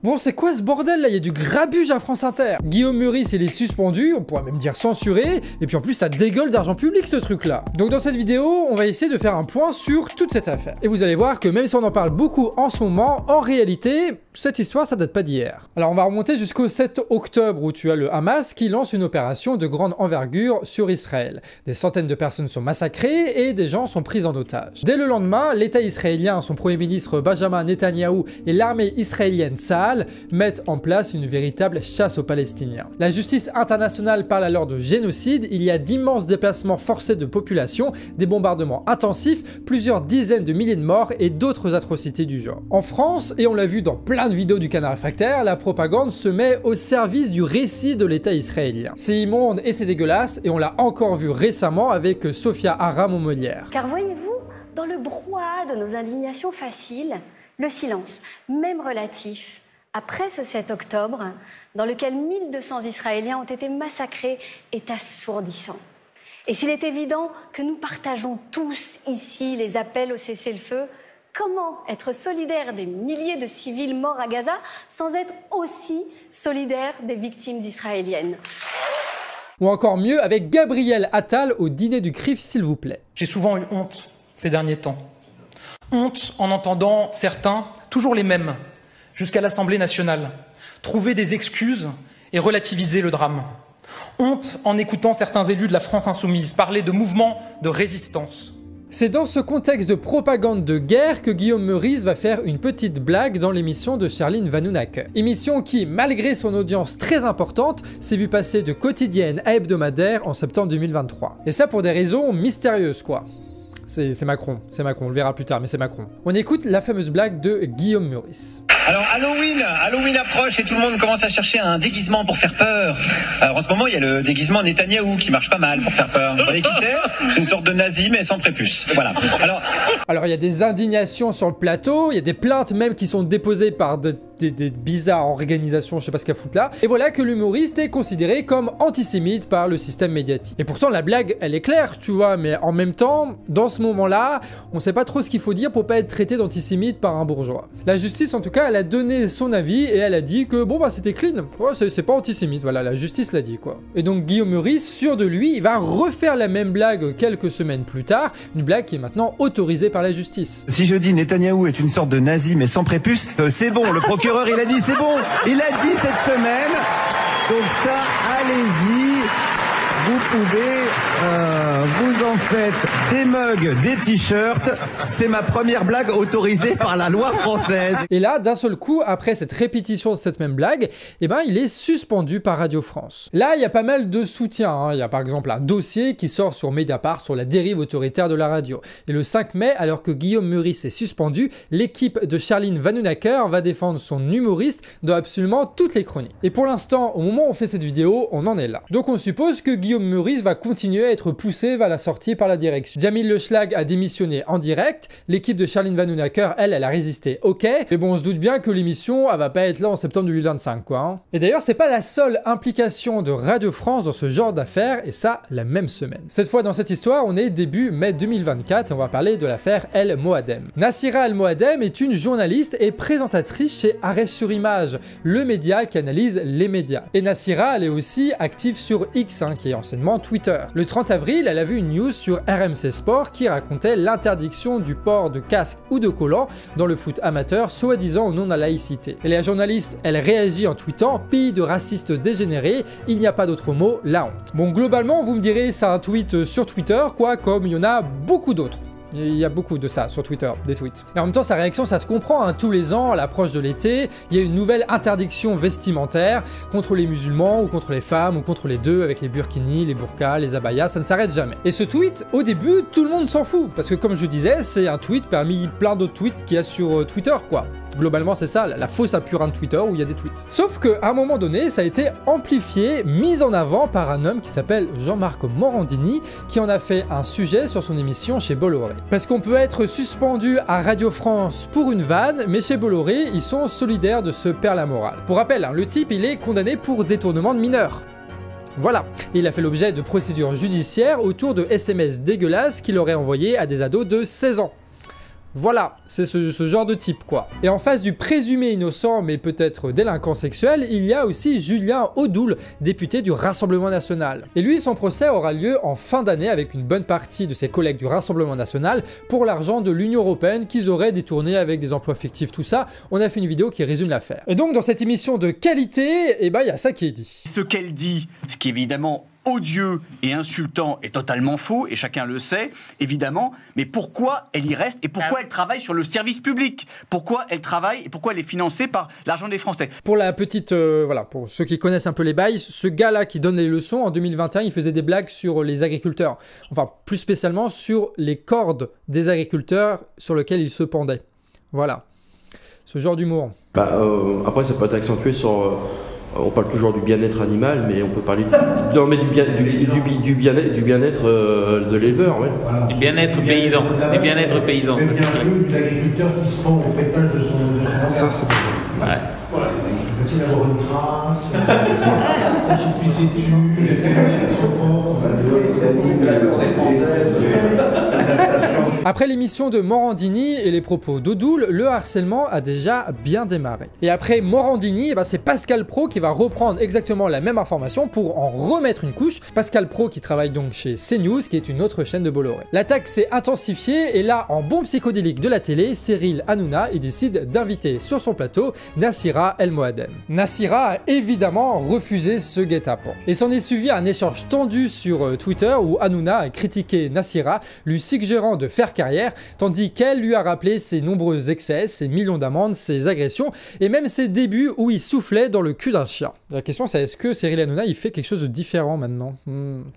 Bon, c'est quoi ce bordel là? Il y a du grabuge à France Inter. Guillaume Meurice, il est suspendu, on pourrait même dire censuré, et puis en plus ça dégueule d'argent public ce truc là. Donc dans cette vidéo, on va essayer de faire un point sur toute cette affaire. Et vous allez voir que même si on en parle beaucoup en ce moment, en réalité, cette histoire ça date pas d'hier. Alors on va remonter jusqu'au 7 octobre où tu as le Hamas qui lance une opération de grande envergure sur Israël. Des centaines de personnes sont massacrées et des gens sont pris en otage. Dès le lendemain, l'État israélien, son premier ministre Benjamin Netanyahou et l'armée israélienne Tsahal mettent en place une véritable chasse aux Palestiniens. La justice internationale parle alors de génocide, il y a d'immenses déplacements forcés de population, des bombardements intensifs, plusieurs dizaines de milliers de morts et d'autres atrocités du genre. En France, et on l'a vu dans plein de vidéos du Canard Réfractaire, la propagande se met au service du récit de l'État israélien. C'est immonde et c'est dégueulasse, et on l'a encore vu récemment avec Sophia Aram-Omelière. Car voyez-vous, dans le brouhaha de nos indignations faciles, le silence, même relatif, après ce 7 octobre, dans lequel 1200 Israéliens ont été massacrés, est assourdissant. Et s'il est évident que nous partageons tous ici les appels au cessez-le-feu, comment être solidaire des milliers de civils morts à Gaza sans être aussi solidaire des victimes israéliennes? Ou encore mieux avec Gabriel Attal au dîner du CRIF, s'il vous plaît. J'ai souvent eu honte ces derniers temps. Honte en entendant certains, toujours les mêmes, jusqu'à l'Assemblée nationale, trouver des excuses et relativiser le drame. Honte en écoutant certains élus de la France insoumise parler de mouvements de résistance. C'est dans ce contexte de propagande de guerre que Guillaume Meurice va faire une petite blague dans l'émission de Charline Vanhoenacker. Émission qui, malgré son audience très importante, s'est vue passer de quotidienne à hebdomadaire en septembre 2023. Et ça pour des raisons mystérieuses quoi. C'est Macron, on le verra plus tard, mais c'est Macron. On écoute la fameuse blague de Guillaume Meurice. Alors Halloween approche et tout le monde commence à chercher un déguisement pour faire peur. Alors en ce moment il y a le déguisement Netanyahou qui marche pas mal pour faire peur. Vous voyez qui c'est? Une sorte de nazi mais sans prépuce. Voilà. Alors il y a des indignations sur le plateau, il y a des plaintes même qui sont déposées par des bizarres organisations, je sais pas ce qu'elle fout là. Et voilà que l'humoriste est considéré comme antisémite par le système médiatique. Et pourtant la blague elle est claire, tu vois, mais en même temps, dans ce moment-là, on sait pas trop ce qu'il faut dire pour pas être traité d'antisémite par un bourgeois. La justice en tout cas, elle a donné son avis et elle a dit que bon bah c'était clean, ouais, c'est pas antisémite, voilà, la justice l'a dit quoi. Et donc Guillaume Meurice, sûr de lui, il va refaire la même blague quelques semaines plus tard, une blague qui est maintenant autorisée par la justice. Si je dis Netanyahou est une sorte de nazi mais sans prépuce, c'est bon, le procureur il a dit c'est bon, il a dit cette semaine, donc ça allez-y, vous pouvez, vous en faites des mugs, des t-shirts, c'est ma première blague autorisée par la loi française. Et là, d'un seul coup, après cette répétition de cette même blague, eh ben, il est suspendu par Radio France. Là, il y a pas mal de soutien, hein. Il y a par exemple un dossier qui sort sur Mediapart sur la dérive autoritaire de la radio. Et le 5 mai, alors que Guillaume Meurice est suspendu, l'équipe de Charline Vanhoenacker va défendre son humoriste dans absolument toutes les chroniques. Et pour l'instant, au moment où on fait cette vidéo, on en est là. Donc on suppose que Guillaume Meurice va continuer à être poussé vers la sortie par la direction. Jamil Le Schlag a démissionné en direct, l'équipe de Charline Vanhoenacker, elle a résisté, ok, mais bon, on se doute bien que l'émission, elle va pas être là en septembre 2025, quoi. Hein. Et d'ailleurs, c'est pas la seule implication de Radio France dans ce genre d'affaires, et ça, la même semaine. Cette fois, dans cette histoire, on est début mai 2024, et on va parler de l'affaire El Moadem. Nassira El Moadem est une journaliste et présentatrice chez Arrêt-sur-Image, le média qui analyse les médias. Et Nassira, elle est aussi active sur X, hein, qui est anciennement Twitter. Le 30 avril, elle a vu une news sur RMC Sport qui racontait l'interdiction du port de casque ou de collant dans le foot amateur, soi-disant au nom de la laïcité. Et la journaliste, elle réagit en tweetant « Pays de racistes dégénérés, il n'y a pas d'autre mot, la honte ». Bon, globalement, vous me direz, c'est un tweet sur Twitter, quoi, comme il y en a beaucoup d'autres. Il y a beaucoup de ça sur Twitter, des tweets. Et en même temps, sa réaction, ça se comprend, hein. Tous les ans, à l'approche de l'été, il y a une nouvelle interdiction vestimentaire contre les musulmans, ou contre les femmes, ou contre les deux, avec les burkinis, les burkas, les abayas, ça ne s'arrête jamais. Et ce tweet, au début, tout le monde s'en fout, parce que comme je disais, c'est un tweet parmi plein d'autres tweets qu'il y a sur Twitter, quoi. Globalement, c'est ça, la fausse appurin de Twitter où il y a des tweets. Sauf qu'à un moment donné, ça a été amplifié, mis en avant par un homme qui s'appelle Jean-Marc Morandini, qui en a fait un sujet sur son émission chez Bolloré. Parce qu'on peut être suspendu à Radio France pour une vanne, mais chez Bolloré, ils sont solidaires de ce père la morale. Pour rappel, hein, le type, il est condamné pour détournement de mineurs. Voilà, et il a fait l'objet de procédures judiciaires autour de SMS dégueulasses qu'il aurait envoyés à des ados de 16 ans. Voilà, c'est ce genre de type quoi. Et en face du présumé innocent mais peut-être délinquant sexuel, il y a aussi Julien Audoul, député du Rassemblement National. Et lui, son procès aura lieu en fin d'année avec une bonne partie de ses collègues du Rassemblement National pour l'argent de l'Union Européenne qu'ils auraient détourné avec des emplois fictifs, tout ça. On a fait une vidéo qui résume l'affaire. Et donc dans cette émission de qualité, eh ben il y a ça qui est dit. Ce qu'elle dit, ce qui est évidemment odieux et insultant est totalement faux, et chacun le sait, évidemment, mais pourquoi elle y reste et pourquoi elle travaille sur le service public? Pourquoi elle travaille et pourquoi elle est financée par l'argent des Français? Pour la petite, voilà, pour ceux qui connaissent un peu les bails, ce gars-là qui donne les leçons, en 2021, il faisait des blagues sur les agriculteurs. Enfin, plus spécialement sur les cordes des agriculteurs sur lesquelles ils se pendaient. Voilà. Ce genre d'humour. Après, ça peut être accentué sur... on parle toujours du bien-être animal, mais on peut parler du bien-être de l'éleveur, oui. Du bien-être paysan, du bien-être paysan. Il y a l'agriculteur qui se pend au fêtage de son Ça, c'est bon. Ouais. Peut-il avoir une trace? S'il se pisser dessus, les élections fortes, ça doit être la tournée française. Après l'émission de Morandini et les propos d'Audoul, le harcèlement a déjà bien démarré. Et après Morandini, c'est Pascal Praud qui va reprendre exactement la même information pour en remettre une couche. Pascal Praud qui travaille donc chez CNews, qui est une autre chaîne de Bolloré. L'attaque s'est intensifiée et là, en bon psychodélique de la télé, Cyril Hanouna décide d'inviter sur son plateau Nassira El Moadem. Nassira a évidemment refusé ce guet-apens. Et s'en est suivi un échange tendu sur Twitter où Hanouna a critiqué Nassira, lui suggérant de faire carrière, tandis qu'elle lui a rappelé ses nombreux excès, ses millions d'amendes, ses agressions et même ses débuts où il soufflait dans le cul d'un chien. La question c'est est-ce que Cyril Hanouna il fait quelque chose de différent maintenant?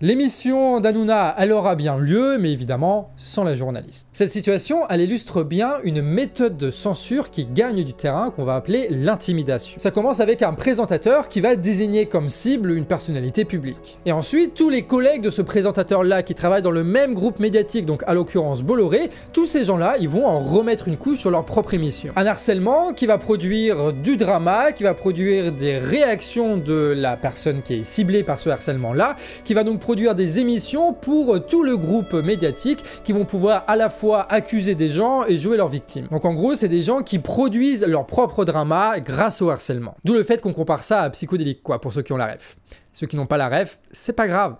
L'émission d'Hanouna elle aura bien lieu, mais évidemment sans la journaliste. Cette situation elle illustre bien une méthode de censure qui gagne du terrain qu'on va appeler l'intimidation. Ça commence avec un présentateur qui va désigner comme cible une personnalité publique. Et ensuite tous les collègues de ce présentateur là qui travaillent dans le même groupe médiatique, donc à l'occurrence Bolloré, tous ces gens-là, ils vont en remettre une couche sur leur propre émission. Un harcèlement qui va produire du drama, qui va produire des réactions de la personne qui est ciblée par ce harcèlement-là, qui va donc produire des émissions pour tout le groupe médiatique qui vont pouvoir à la fois accuser des gens et jouer leurs victimes. Donc en gros, c'est des gens qui produisent leur propre drama grâce au harcèlement. D'où le fait qu'on compare ça à Psychodélique, quoi, pour ceux qui ont la ref. Ceux qui n'ont pas la ref, c'est pas grave,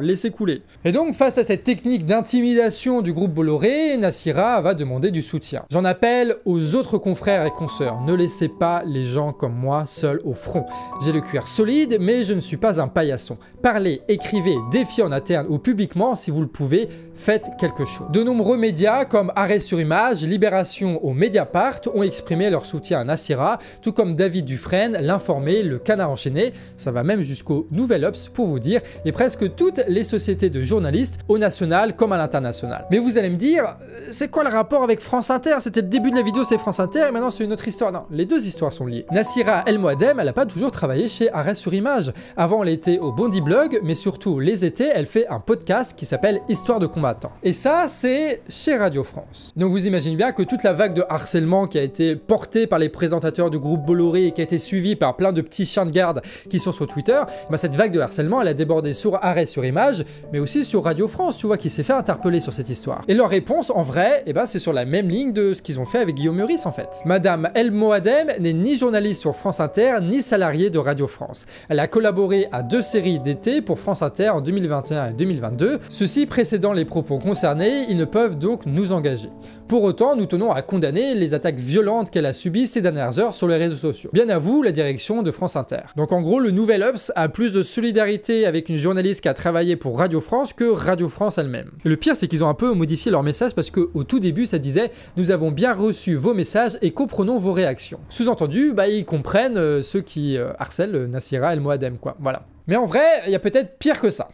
laissez couler. Et donc, face à cette technique d'intimidation du groupe Bolloré, Nassira va demander du soutien. J'en appelle aux autres confrères et consoeurs, ne laissez pas les gens comme moi seuls au front. J'ai le cuir solide, mais je ne suis pas un paillasson. Parlez, écrivez, défiez en interne ou publiquement si vous le pouvez, faites quelque chose. De nombreux médias comme Arrêt sur Image, Libération ou Mediapart ont exprimé leur soutien à Nassira, tout comme David Dufresne, L'Informé, Le Canard Enchaîné, ça va même jusqu'au Nouvel Obs pour vous dire, et presque toutes les sociétés de journalistes, au national comme à l'international. Mais vous allez me dire, c'est quoi le rapport avec France Inter? C'était le début de la vidéo, c'est France Inter, et maintenant c'est une autre histoire. Non, les deux histoires sont liées. Nassira El Moadem, elle a pas toujours travaillé chez Arrêt sur Image. Avant, elle était au Bondi Blog, mais surtout les étés, elle fait un podcast qui s'appelle Histoire de combattants. Et ça, c'est chez Radio France. Donc vous imaginez bien que toute la vague de harcèlement qui a été portée par les présentateurs du groupe Bolloré et qui a été suivie par plein de petits chiens de garde qui sont sur Twitter, cette vague de harcèlement, elle a débordé sur Arrêt sur Image, mais aussi sur Radio France, tu vois, qui s'est fait interpeller sur cette histoire. Et leur réponse, en vrai, c'est sur la même ligne de ce qu'ils ont fait avec Guillaume Meurice, en fait. Madame El Moadem n'est ni journaliste sur France Inter, ni salariée de Radio France. Elle a collaboré à 2 séries d'été pour France Inter en 2021 et 2022. Ceux-ci précédant les propos concernés, ils ne peuvent donc nous engager. Pour autant, nous tenons à condamner les attaques violentes qu'elle a subies ces dernières heures sur les réseaux sociaux. Bien à vous, la direction de France Inter. Donc en gros, le Nouvel Obs a plus de solidarité avec une journaliste qui a travaillé pour Radio France que Radio France elle-même. Le pire, c'est qu'ils ont un peu modifié leur message parce qu'au tout début, ça disait « Nous avons bien reçu vos messages et comprenons vos réactions ». Sous-entendu, ils comprennent ceux qui harcèlent Nassira El Moadem, quoi. Voilà. Mais en vrai, il y a peut-être pire que ça.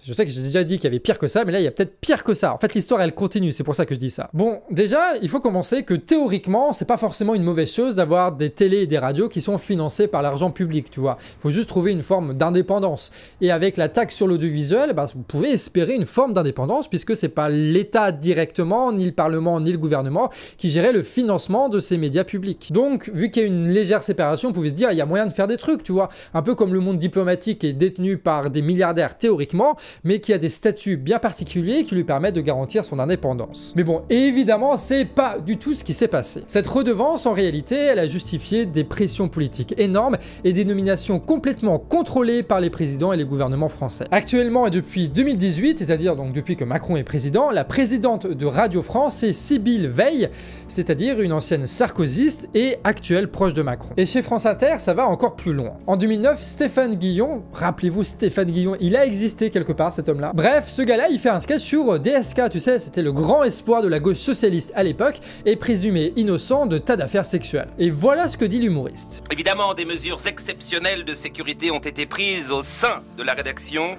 Je sais que j'ai déjà dit qu'il y avait pire que ça, mais là, il y a peut-être pire que ça. En fait, l'histoire, elle continue, c'est pour ça que je dis ça. Bon, déjà, il faut commencer que théoriquement, c'est pas forcément une mauvaise chose d'avoir des télés et des radios qui sont financées par l'argent public, tu vois. Il faut juste trouver une forme d'indépendance. Et avec la taxe sur l'audiovisuel, vous pouvez espérer une forme d'indépendance, puisque c'est pas l'État directement, ni le Parlement, ni le gouvernement, qui gérait le financement de ces médias publics. Donc, vu qu'il y a une légère séparation, vous pouvez se dire, il y a moyen de faire des trucs, tu vois. Un peu comme le monde diplomatique est détenu par des milliardaires théoriquement, mais qui a des statuts bien particuliers qui lui permettent de garantir son indépendance. Mais bon, évidemment, c'est pas du tout ce qui s'est passé. Cette redevance, en réalité, elle a justifié des pressions politiques énormes et des nominations complètement contrôlées par les présidents et les gouvernements français. Actuellement et depuis 2018, c'est-à-dire donc depuis que Macron est président, la présidente de Radio France est Sybille Veil, c'est-à-dire une ancienne sarkozyste et actuelle proche de Macron. Et chez France Inter, ça va encore plus loin. En 2009, Stéphane Guillon, rappelez-vous Stéphane Guillon, il a existé quelque part cet homme-là. Bref, ce gars-là, il fait un sketch sur DSK, tu sais, c'était le grand espoir de la gauche socialiste à l'époque et présumé innocent de tas d'affaires sexuelles. Et voilà ce que dit l'humoriste. Évidemment, des mesures exceptionnelles de sécurité ont été prises au sein de la rédaction.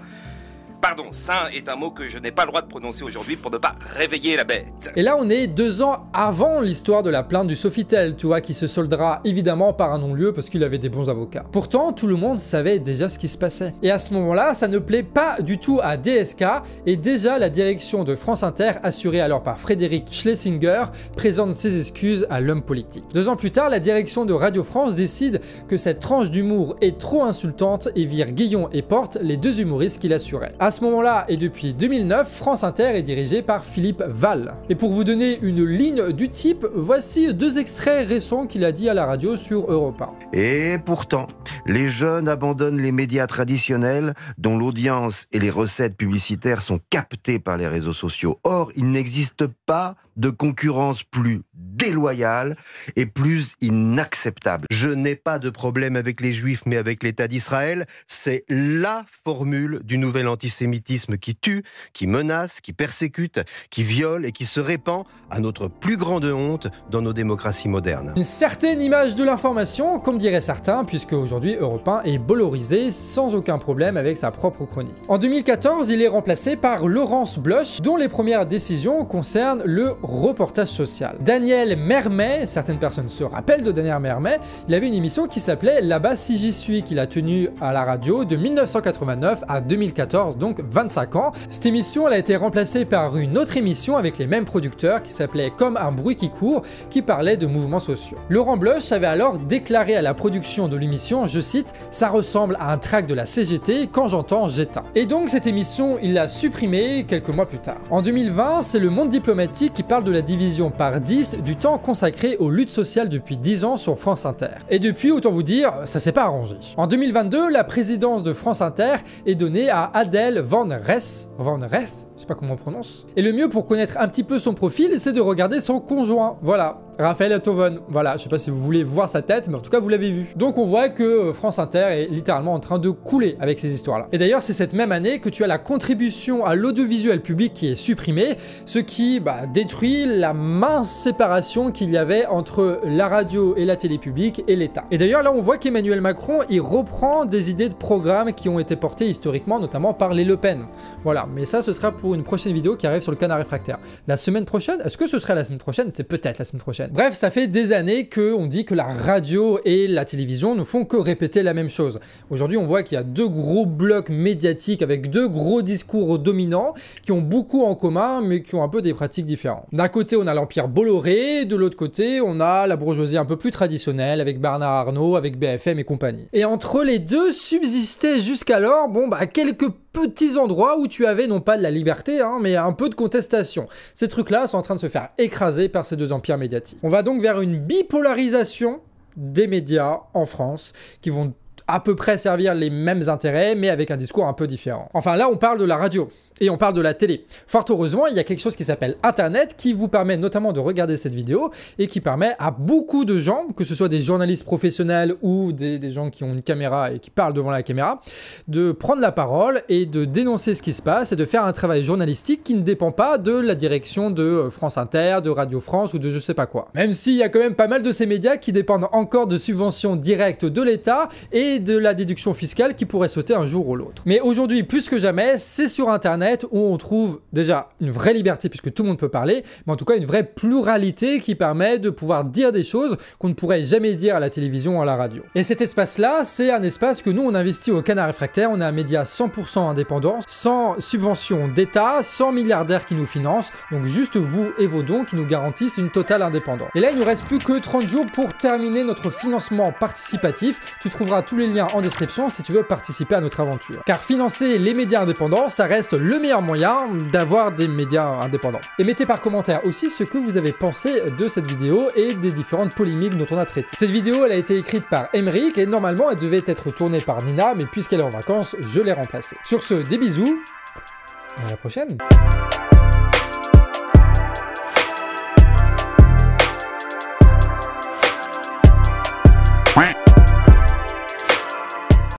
Pardon, saint est un mot que je n'ai pas le droit de prononcer aujourd'hui pour ne pas réveiller la bête. Et là, on est 2 ans avant l'histoire de la plainte du Sofitel, tu vois, qui se soldera évidemment par un non-lieu parce qu'il avait des bons avocats. Pourtant, tout le monde savait déjà ce qui se passait. Et à ce moment-là, ça ne plaît pas du tout à DSK, et déjà la direction de France Inter, assurée alors par Frédéric Schlesinger, présente ses excuses à l'homme politique. 2 ans plus tard, la direction de Radio France décide que cette tranche d'humour est trop insultante et vire Guillon et Porte, les 2 humoristes qui l'assuraient. À ce moment-là, et depuis 2009, France Inter est dirigée par Philippe Val. Et pour vous donner une ligne du type, voici 2 extraits récents qu'il a dit à la radio sur Europe 1. Et pourtant, les jeunes abandonnent les médias traditionnels dont l'audience et les recettes publicitaires sont captées par les réseaux sociaux. Or, il n'existe pas de concurrence plus déloyale et plus inacceptable. Je n'ai pas de problème avec les Juifs, mais avec l'État d'Israël. C'est la formule du nouvel antisémitisme qui tue, qui menace, qui persécute, qui viole et qui se répand à notre plus grande honte dans nos démocraties modernes. Une certaine image de l'information, comme diraient certains, puisque aujourd'hui Europe 1 est bollorisé sans aucun problème avec sa propre chronique. En 2014, il est remplacé par Laurence Bloch, dont les premières décisions concernent le reportage social. Daniel Mermet, certaines personnes se rappellent de Daniel Mermet, il avait une émission qui s'appelait Là-bas si j'y suis, qu'il a tenue à la radio de 1989 à 2014, donc 25 ans. Cette émission elle a été remplacée par une autre émission avec les mêmes producteurs qui s'appelait Comme un bruit qui court, qui parlait de mouvements sociaux. Laurent Bloch avait alors déclaré à la production de l'émission, je cite, « Ça ressemble à un track de la CGT, quand j'entends, j'éteins ». Et donc cette émission, il l'a supprimée quelques mois plus tard. En 2020, c'est Le Monde diplomatique qui parle de la division par 10 du temps consacré aux luttes sociales depuis 10 ans sur France Inter. Et depuis, autant vous dire, ça s'est pas arrangé. En 2022, la présidence de France Inter est donnée à Adèle Van Reth, je sais pas comment on prononce. Et le mieux pour connaître un petit peu son profil, c'est de regarder son conjoint. Voilà, Raphaël Athoven. Voilà, je sais pas si vous voulez voir sa tête, mais en tout cas vous l'avez vu. Donc on voit que France Inter est littéralement en train de couler avec ces histoires-là. Et d'ailleurs, c'est cette même année que tu as la contribution à l'audiovisuel public qui est supprimée, ce qui détruit la mince séparation qu'il y avait entre la radio et la télé publique et l'État. Et d'ailleurs, là on voit qu'Emmanuel Macron, il reprend des idées de programmes qui ont été portées historiquement, notamment par les Le Pen. Voilà, mais ça ce sera pour une prochaine vidéo qui arrive sur le Canard Réfractaire. La semaine prochaine? Est-ce que ce serait la semaine prochaine? C'est peut-être la semaine prochaine. Bref, ça fait des années qu'on dit que la radio et la télévision ne font que répéter la même chose. Aujourd'hui, on voit qu'il y a 2 gros blocs médiatiques avec 2 gros discours dominants qui ont beaucoup en commun, mais qui ont un peu des pratiques différentes. D'un côté, on a l'Empire Bolloré, de l'autre côté, on a la bourgeoisie un peu plus traditionnelle, avec Bernard Arnault, avec BFM et compagnie. Et entre les deux subsistaient jusqu'alors, quelques petits endroits où tu avais non pas de la liberté, mais un peu de contestation. Ces trucs-là sont en train de se faire écraser par ces 2 empires médiatiques. On va donc vers une bipolarisation des médias en France, qui vont à peu près servir les mêmes intérêts, mais avec un discours un peu différent. Enfin là, on parle de la radio. Et on parle de la télé. Fort heureusement, il y a quelque chose qui s'appelle Internet qui vous permet notamment de regarder cette vidéo et qui permet à beaucoup de gens, que ce soit des journalistes professionnels ou des gens qui ont une caméra et qui parlent devant la caméra, de prendre la parole et de dénoncer ce qui se passe et de faire un travail journalistique qui ne dépend pas de la direction de France Inter, de Radio France ou de je sais pas quoi. Même s'il y a quand même pas mal de ces médias qui dépendent encore de subventions directes de l'État et de la déduction fiscale qui pourrait sauter un jour ou l'autre. Mais aujourd'hui, plus que jamais, c'est sur Internet Internet où on trouve déjà une vraie liberté puisque tout le monde peut parler, mais en tout cas une vraie pluralité qui permet de pouvoir dire des choses qu'on ne pourrait jamais dire à la télévision ou à la radio. Et cet espace-là, c'est un espace que nous on investit au Canard Réfractaire. On est un média 100% indépendant, sans subvention d'État, sans milliardaires qui nous financent, donc juste vous et vos dons qui nous garantissent une totale indépendance. Et là, il nous reste plus que 30 jours pour terminer notre financement participatif. Tu trouveras tous les liens en description si tu veux participer à notre aventure. Car financer les médias indépendants, ça reste le meilleur moyen d'avoir des médias indépendants. Et mettez par commentaire aussi ce que vous avez pensé de cette vidéo et des différentes polémiques dont on a traité. Cette vidéo, elle a été écrite par Emeric et normalement, elle devait être tournée par Nina, mais puisqu'elle est en vacances, je l'ai remplacée. Sur ce, des bisous, et à la prochaine.